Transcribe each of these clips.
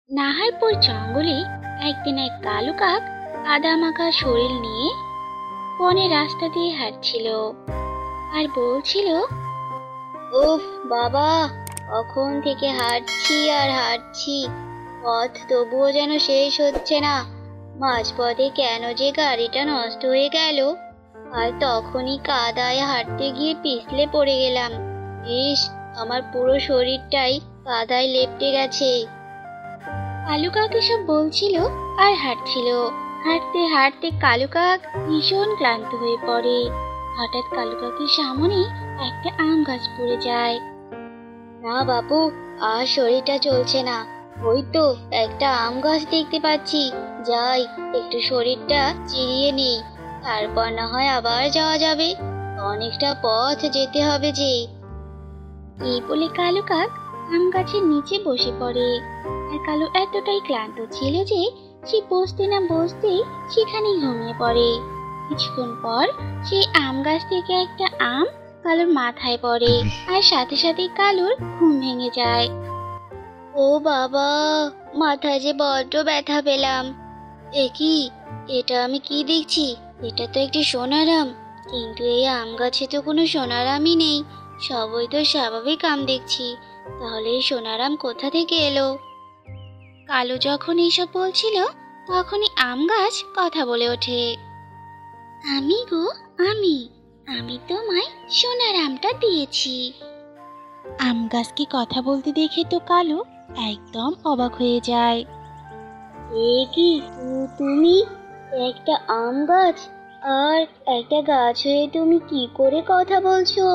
নাহারপুর জঙ্গলে একদিন এক কালো কাক কাদামাখা শরীর নিয়ে বনের রাস্তা দিয়ে হাঁটছিল আর বলছিল, উফ বাবা, কখন থেকে হাঁটছি আর হাঁটছি, পথ তবুও যেন শেষ হচ্ছে না। মাঝপথে কেন যে গাড়িটা নষ্ট হয়ে গেল, আর তখনই কাদায় হাঁটতে গিয়ে পিছলে পড়ে গেলাম। ইস, আমার পুরো শরীরটাই কাদায় লেপ্টে গেছে। কালু কাক এসব বলছিল আর হাঁটছিল। হাঁটতে হাঁটতে কালু কাক ভীষণ ক্লান্ত হয়ে পড়ে। হঠাৎ কালু কাকের সামনে একটা আম গাছ পড়ে যায়। না বাবু, আর শরীরটা চলছে না। ওই তো একটা আম গাছ দেখতে পাচ্ছি, যাই একটু শরীরটা চিরিয়ে নিই, তারপর না হয় আবার যাওয়া যাবে। অনেকটা পথ যেতে হবে যে। এই বলে কালু কাক আম গাছের নিচে বসে পড়ে। আর কালু এতটাই ক্লান্ত ছিল যে সে বসতে না বসতেই সেখানেই ঘুমিয়ে পড়ে। কিছুক্ষণ পর সেই আম গাছ থেকে একটা আম কালুর মাথায় পড়ে, আর সাথে সাথে কালুর ঘুম ভেঙে যায়। ও বাবা, মাথায় যে বড্ড ব্যথা পেলাম। এ কি, এটা আমি কি দেখছি? এটা তো একটি সোনার আম, কিন্তু এই আম গাছে তো কোনো সোনার আমই নেই। সবই তো স্বাভাবিক আম দেখছি। তাহলে এই সোনার আম কোথা থেকে এলো? কালু যখন এইসব বলছিল তখনই আম গাছ কথা বলে ওঠে। আমি গো, আমি আমি তোমায় সোনার আমটা দিয়েছি। আম গাছকে কথা বলতে দেখে তো কালু একদম অবাক হয়ে যায়। এ কি, তুমি একটা আম গাছ, আর একটা গাছ হয়ে তুমি কি করে কথা বলছো?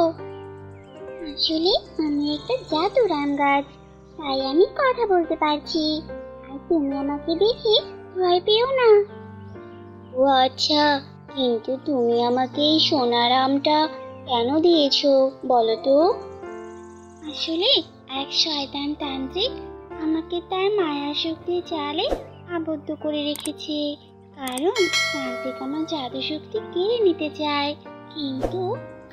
আসলে আমি একটা জাদুর আম গাছ, তাই আমি কথা বলতে পারছি। আর তুমি আমাকে দেখে ভয় পেও না। ও আচ্ছা, কিন্তু তুমি আমাকে এই সোনার আমটা কেন দিয়েছো বলো তো? আসলে এক শয়তান তান্ত্রিক আমাকে তার মায়া শক্তির জালে আবদ্ধ করে রেখেছে। কারণ তান্ত্রিক আমার জাদু শক্তি কেড়ে নিতে চায়। কিন্তু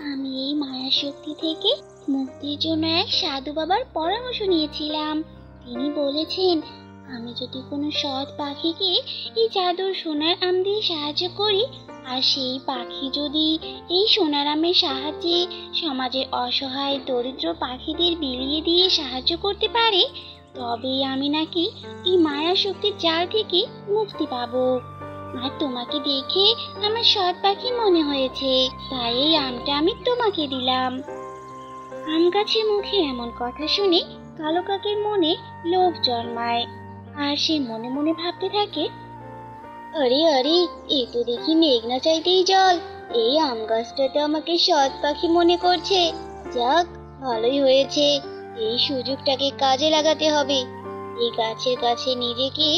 আমি এই মায়া শক্তি থেকে মুক্তির জন্য এক সাধু বাবার পরামর্শ নিয়েছিলাম। তিনি বলেছেন, আমি যদি কোনো সৎ পাখিকে এই জাদুর সোনার আম দিয়ে সাহায্য করি, আর সেই পাখি যদি এই সোনার আমের সাহায্যে সমাজের অসহায় দরিদ্র পাখিদের বিলিয়ে দিয়ে সাহায্য করতে পারে, তবেই আমি নাকি এই মায়া শক্তির জাল থেকে মুক্তি পাবো। আর তোমাকে দেখে আমার সৎ পাখি মনে হয়েছে, তাই এই আমটা আমি তোমাকে দিলাম। আম গাছের মুখে এমন কথা শুনে কালো কাকের মনে লোভ জন্মায়, আর সে মনে মনে ভাবতে থাকে, আরে আরে, এ তো দেখি মেঘ না চাইতেই জল। এই আম গাছটা তো আমাকে সৎ পাখি মনে করছে। যাক, ভালোই হয়েছে। এই সুযোগটাকে কাজে লাগাতে হবে। এই গাছের কাছে নিজেকে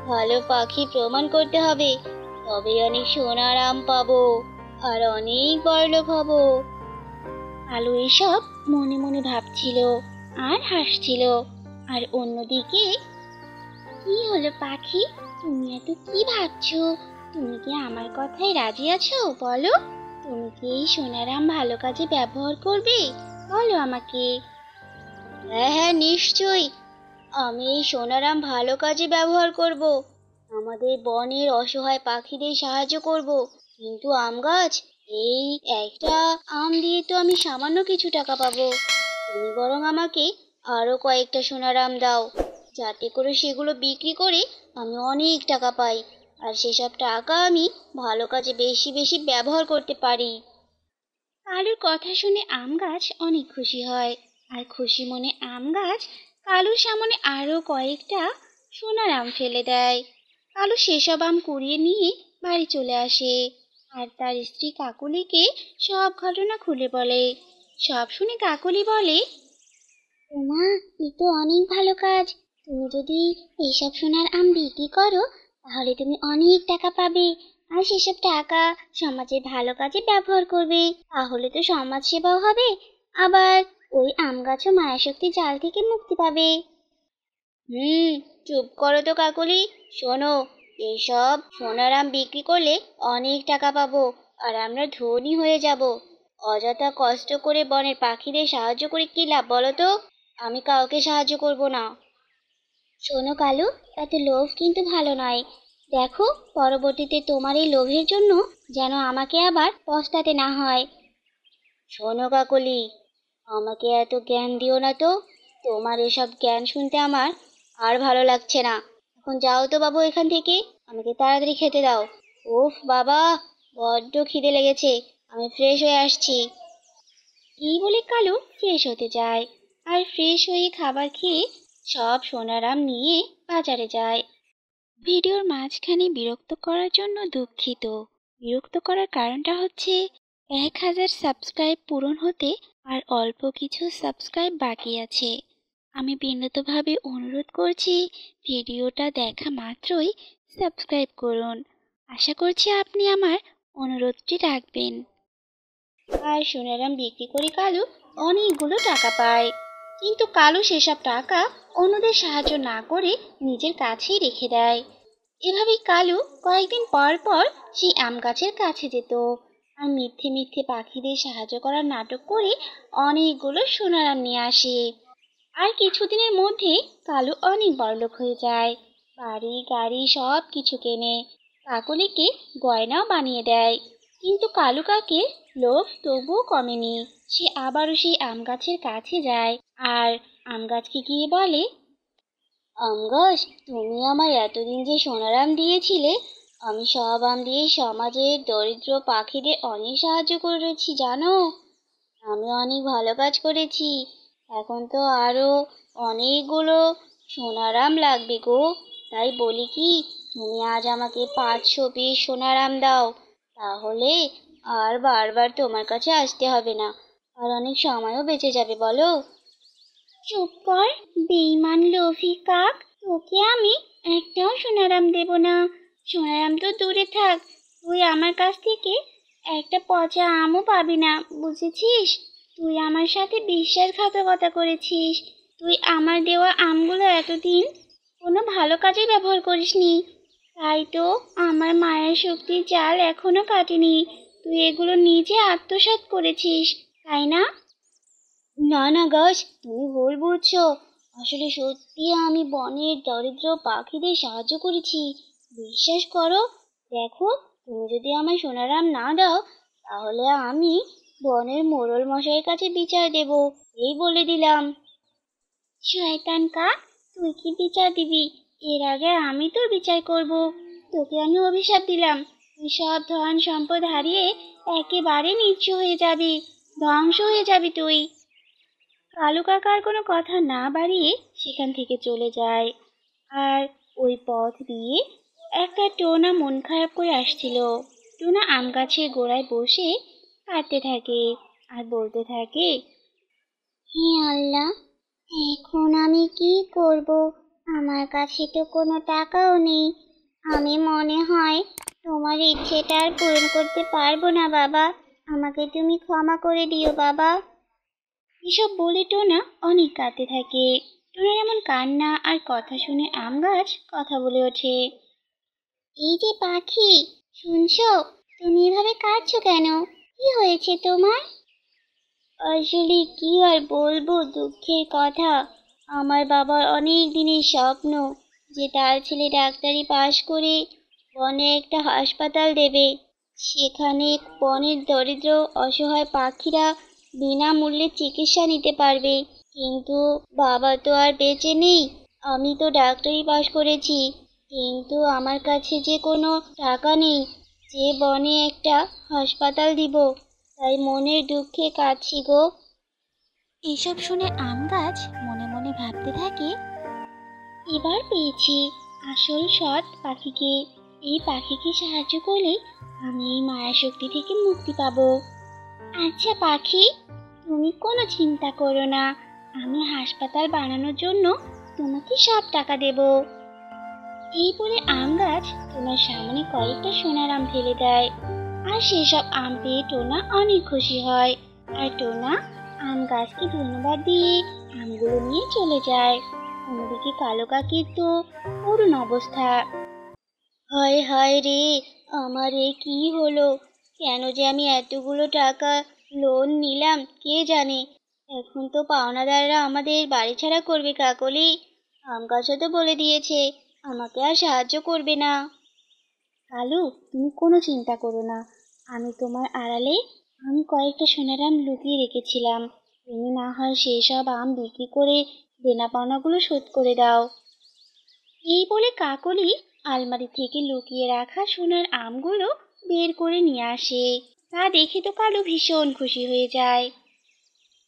ভালো পাখি প্রমাণ করতে হবে, তবে অনেক সোনার আম পাবো, আর অনেক বড়লোক হব। আলু এসব মনে মনে ভাবছিল আর হাসছিল। আর অন্যদিকে, কি হলো পাখি, তুমি এত কি ভাবছো? তুমি কি আমার কথায় রাজি আছো বলো? তুমি কি এই সোনার আম ভালো কাজে ব্যবহার করবে? বলো আমাকে। হ্যাঁ হ্যাঁ, নিশ্চয়ই। আমি এই সোনার আম ভালো কাজে ব্যবহার করব। আমাদের বনের অসহায় পাখিদের সাহায্য করব। কিন্তু আম গাছ, এই একটা আম দিয়ে তো আমি সামান্য কিছু টাকা পাবো। তুমি বরং আমাকে আরো কয়েকটা সোনার আম দাও, যাতে করে সেগুলো বিক্রি করে আমি অনেক টাকা পাই, আর সেসব টাকা আমি ভালো কাজে বেশি বেশি ব্যবহার করতে পারি। কালুর কথা শুনে আম গাছ অনেক খুশি হয়, আর খুশি মনে আম গাছ কালুর সামনে আরো কয়েকটা সোনার আম ফেলে দেয়। কালু সেসব আম কুড়িয়ে নিয়ে বাড়ি চলে আসে, আর তার স্ত্রী কাকুলিকে সব ঘটনা খুলে বলে। সব শুনে কাকুলি বলে, ওমা, এ তো অনেক ভালো কাজ। তুমি যদি এইসব সোনার আম বিক্রি করো, তাহলে তুমি অনেক টাকা পাবে, আর সেসব টাকা সমাজের ভালো কাজে ব্যবহার করবে। তাহলে তো সমাজ সেবাও হবে, আবার ওই আম গাছও মায়াশক্তির জাল থেকে মুক্তি পাবে। চুপ করো তো কাকুলি। শোনো, এসব সোনার আম বিক্রি করলে অনেক টাকা পাবো, আর আমরা ধনী হয়ে যাব। অযথা কষ্ট করে বনের পাখিদের সাহায্য করে কি লাভ বলো তো? আমি কাউকে সাহায্য করব না। শোনো কালু, এত লোভ কিন্তু ভালো নয়। দেখো, পরবর্তীতে তোমার এই লোভের জন্য যেন আমাকে আবার পস্তাতে না হয়। শোনো কাকলি, আমাকে এত জ্ঞান দিও না তো। তোমার এসব জ্ঞান শুনতে আমার আর ভালো লাগছে না। এখন যাও তো বাবু এখান থেকে, আমাকে তাড়াতাড়ি খেতে দাও। উফ বাবা, বড্ড খিদে লেগেছে, আমি ফ্রেশ হয়ে আসছি। এই বলে কালু ফ্রেশ হতে যায়, আর ফ্রেশ হয়ে খাবার খেয়ে সব সোনারাম নিয়ে বাজারে যায়। ভিডিওর মাঝখানে বিরক্ত করার জন্য দুঃখিত। বিরক্ত করার কারণটা হচ্ছে 1000 সাবস্ক্রাইব পূরণ হতে আর অল্প কিছু সাবস্ক্রাইব বাকি আছে। আমি বিনীতভাবে অনুরোধ করছি, ভিডিওটা দেখা মাত্রই সাবস্ক্রাইব করুন। আশা করছি আপনি আমার অনুরোধটি রাখবেন। আর সোনারাম বিক্রি করে কালু অনেকগুলো টাকা পায়। কিন্তু কালু সেসব টাকা অন্যদের সাহায্য না করে নিজের কাছেই রেখে দেয়। এভাবেই কালু কয়েকদিন পর পর সেই আম গাছের কাছে যেত, আর মিথ্যে মিথ্যে পাখিদের সাহায্য করার নাটক করে অনেকগুলো সোনারাম নিয়ে আসে। আর কিছুদিনের মধ্যে কালু অনেক বড়লোক হয়ে যায়, বাড়ি গাড়ি সব কিছু কেনে, কাকলিকে গয়নাও বানিয়ে দেয়। কিন্তু কালু কাকের লোভ তবুও কমেনি। সে আবারও সেই আম গাছের কাছে যায়, আর আম গাছকে গিয়ে বলে, আম গাছ, তুমি আমায় এতদিন যে সোনারাম দিয়েছিলে, আমি সব আম দিয়ে সমাজের দরিদ্র পাখিদের অনেক সাহায্য করেছি জানো। আমি অনেক ভালো কাজ করেছি। এখন তো আরো অনেকগুলো সোনারাম লাগবে গো। তাই বলি কি, তুমি আজ আমাকে 500 পিস সোনারাম দাও, তাহলে আর বারবার তোমার কাছে আসতে হবে না, আর অনেক সময়ও বেঁচে যাবে বলো। চুপ কর, বেঈমান লোভী কাক, তোকে আমি একটাও সোনারাম দেব না। সোনারাম তো দূরে থাক, তুই আমার কাছ থেকে একটা পচা আমও পাবি না, বুঝেছিস? তুই আমার সাথে বিশ্বাসঘাতকতা করেছিস। তুই আমার দেওয়া আমগুলো এতদিন কোনো ভালো কাজে ব্যবহার করিসনি, তাই তো আমার মায়ের শক্তির জাল এখনো কাটেনি। তুই এগুলো নিজে আত্মসাৎ করেছিস, তাই না? না না গাছ, তুমি ভুল বুঝছো। আসলে সত্যি আমি বনের দরিদ্র পাখিদের সাহায্য করেছি, বিশ্বাস করো। দেখো, তুমি যদি আমায় সোনারাম না দাও, তাহলে আমি বনের মোড়ল মশাইয়ের কাছে বিচার দেব, এই বলে দিলাম। শয়তান কাক, তুই কি বিচার দিবি? এর আগে আমি তোর বিচার করব। তোকে আমি অভিশাপ দিলাম, তুই সব ধন সম্পদ হারিয়ে একেবারে নিঃস্ব হয়ে যাবি, ধ্বংস হয়ে যাবি তুই। কালু কাকার কোনো কথা না বাড়িয়ে সেখান থেকে চলে যায়। আর ওই পথ দিয়ে একটা টোনা মন খারাপ করে আসছিল। টোনা আম গাছের গোড়ায় বসে কাঁদতে থাকে আর বলতে থাকে, হে আল্লাহ, এখন আমি কি করব? আমার কাছে তো কোনো টাকাও নেই। আমি মনে হয় তোমার ইচ্ছেটা আর পূরণ করতে পারবো না বাবা। আমাকে তুমি ক্ষমা করে দিও বাবা। এসব বলে টোনা অনেক কাঁদতে থাকে। টোনার এমন কান্না আর কথা শুনে আম গাছ কথা বলে ওঠে, এই যে পাখি, শুনছো? তুমি এভাবে কাঁদছো কেন? কি হয়েছে তোমার? আসলে কি আর বলবো দুঃখের কথা। আমার বাবার অনেক দিনের স্বপ্ন যে তার ছেলে ডাক্তারি পাশ করে বনে একটা হাসপাতাল দেবে। সেখানে বনের দরিদ্র অসহায় পাখিরা বিনামূল্যে চিকিৎসা নিতে পারবে। কিন্তু বাবা তো আর বেঁচে নেই। আমি তো ডাক্তারি পাশ করেছি, কিন্তু আমার কাছে যে কোনো টাকা নেই যে বনে একটা হাসপাতাল দিব। তাই মনের দুঃখে কাঁদছি গো। এসব শুনে আম গাছ মনে মনে ভাবতে থাকে, এবার পেয়েছি আসল সৎ পাখিকে। এই পাখিকে সাহায্য করলে আমি এই মায়া শক্তি থেকে মুক্তি পাবো। আচ্ছা পাখি, তুমি কোনো চিন্তা করো না, আমি হাসপাতাল বানানোর জন্য তোমাকে সব টাকা দেব। এই বলে আম গাছ টোনার সামনে কয়েকটা সোনার আম ফেলে দেয়, আর সেসব আম পেয়ে টোনা অনেক খুশি হয়। আর টোনা আম গাছকে ধন্যবাদ দিয়ে আমগুলো নিয়ে চলে যায়। অন্যদিকে কালো কাকের তো করুণ অবস্থা। হায় হায় রে, আমার এ কি হলো? কেন যে আমি এতগুলো টাকা লোন নিলাম কে জানে। এখন তো পাওনাদাররা আমাদের বাড়িছাড়া করবে কাকলি। আম গাছও তো বলে দিয়েছে আমাকে আর সাহায্য করবে না। কালু, তুমি কোনো চিন্তা করো না। আমি তোমার আড়ালে আমি কয়েকটা সোনার আম লুকিয়ে রেখেছিলাম। তুমি না হয় সেই সব আম বিক্রি করে দেনা পাওনাগুলো শোধ করে দাও। এই বলে কাকলি আলমারি থেকে লুকিয়ে রাখা সোনার আমগুলো বের করে নিয়ে আসে। তা দেখে তো কালু ভীষণ খুশি হয়ে যায়।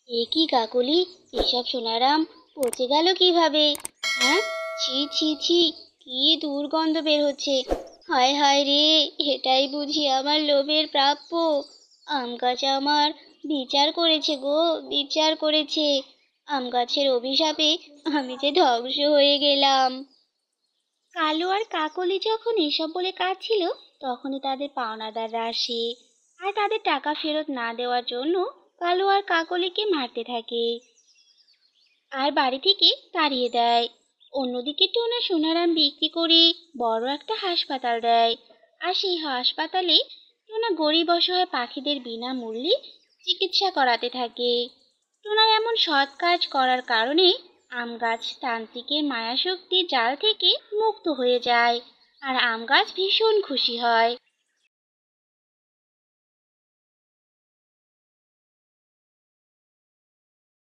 এ কি কাকলি, এসব সোনার আম পচে গেল কিভাবে? হ্যাঁ, ছি ছি ছি, কি দুর্গন্ধ বের হচ্ছে। হায় হায় রে, এটাই বুঝি আমার লোভের প্রাপ্য। আম গাছ আমার বিচার করেছে গো, বিচার করেছে। আম গাছের অভিশাপে আমি যে ধ্বংস হয়ে গেলাম। কালু আর কাকলি যখন এসব বলে কাঁদছিল, তখনই তাদের পাওনাদাররা আসে আর তাদের টাকা ফেরত না দেওয়ার জন্য কালু আর কাকলিকে মারতে থাকে আর বাড়ি থেকে তাড়িয়ে দেয়। অন্যদিকে টোনা সোনারাম বিক্রি করে বড় একটা হাসপাতাল দেয়। আর সেই হাসপাতালে টোনা গরিব অসহায় পাখিদের বিনামূল্যে চিকিৎসা করাতে থাকে। টোনার এমন সৎ কাজ করার কারণে আম গাছ তান্ত্রিকের মায়াশক্তির জাল থেকে মুক্ত হয়ে যায় আর আম গাছ ভীষণ খুশি হয়।